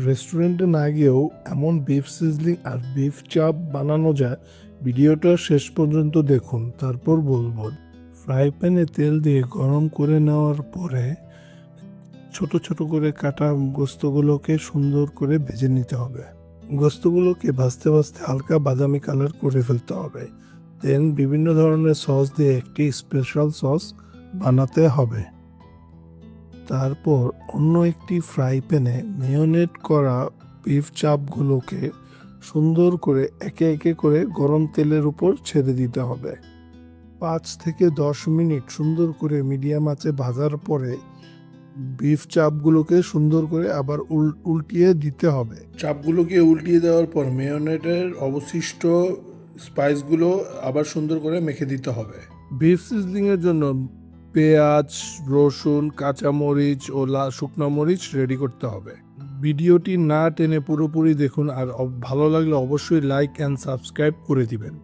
রেস্টুরেন্টে না গিয়েও এমন বিফ সিজলিং আর বিফ চাপ বানানো যায়, ভিডিওটা শেষ পর্যন্ত দেখুন, তারপর বলবো। ফ্রাই প্যানে তেল দিয়ে গরম করে নেওয়ার পরে ছোট ছোট করে কাটা গোস্তগুলোকে সুন্দর করে ভেজে নিতে হবে। গোস্তগুলোকে ভাজতে ভাজতে হালকা বাদামি কালার করে ফেলতে হবে। দেন বিভিন্ন ধরনের সস দিয়ে একটি স্পেশাল সস বানাতে হবে। তারপর অন্য একটি ফ্রাই প্যানে মেয়োনেট করা বিফ চাপগুলোকে সুন্দর করে একে একে করে গরম তেলের উপর ছেড়ে দিতে হবে। 5 থেকে 10 মিনিট সুন্দর করে মিডিয়াম আঁচে ভাজার পরে বিফ চাপগুলোকে সুন্দর করে আবার উল্টিয়ে দিতে হবে। চাপগুলোকে উল্টিয়ে দেওয়ার পর মেয়োনেটের অবশিষ্ট স্পাইসগুলো আবার সুন্দর করে মেখে দিতে হবে। বিফ সিজলিংয়ের জন্য পেঁয়াজ, রসুন, কাঁচামরিচ ও শুকনো মরিচ রেডি করতে হবে। ভিডিওটি না টেনে পুরোপুরি দেখুন, আর ভালো লাগলে অবশ্যই লাইক অ্যান্ড সাবস্ক্রাইব করে দিবেন।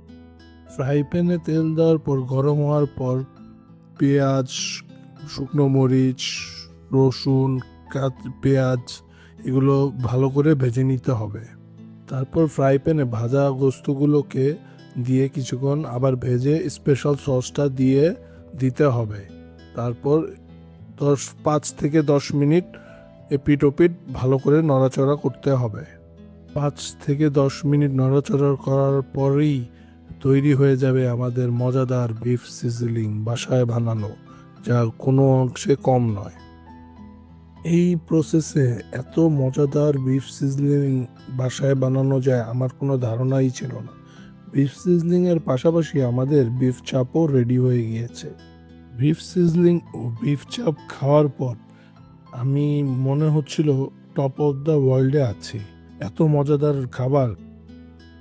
ফ্রাই প্যানে তেল দেওয়ার পর গরম হওয়ার পর পেঁয়াজ, শুকনো মরিচ, রসুন, পেঁয়াজ এগুলো ভালো করে ভেজে নিতে হবে। তারপর ফ্রাই প্যানে ভাজা গোস্তগুলোকে দিয়ে কিছুক্ষণ আবার ভেজে স্পেশাল সসটা দিয়ে দিতে হবে। তারপর 5 থেকে 10 মিনিট এপিট ওপিট ভালো করে নড়াচড়া করতে হবে। 5 থেকে 10 মিনিট নড়াচড়া করার পরেই তৈরি হয়ে যাবে আমাদের মজাদার বিফ সিজলিং, বাসায় বানানো, যা কোনো অংশে কম নয়। এই প্রসেসে এত মজাদার বিফ সিজলিং বাসায় বানানো যায় আমার কোনো ধারণাই ছিল না। বিফ সিজলিংয়ের পাশাপাশি আমাদের বিফ চাপও রেডি হয়ে গিয়েছে। বিফ সিজলিং ও বিফ চাপ খাওয়ার পর আমি মনে হচ্ছিল টপ অফ দ্য ওয়ার্ল্ডে আছি। এত মজাদার খাবার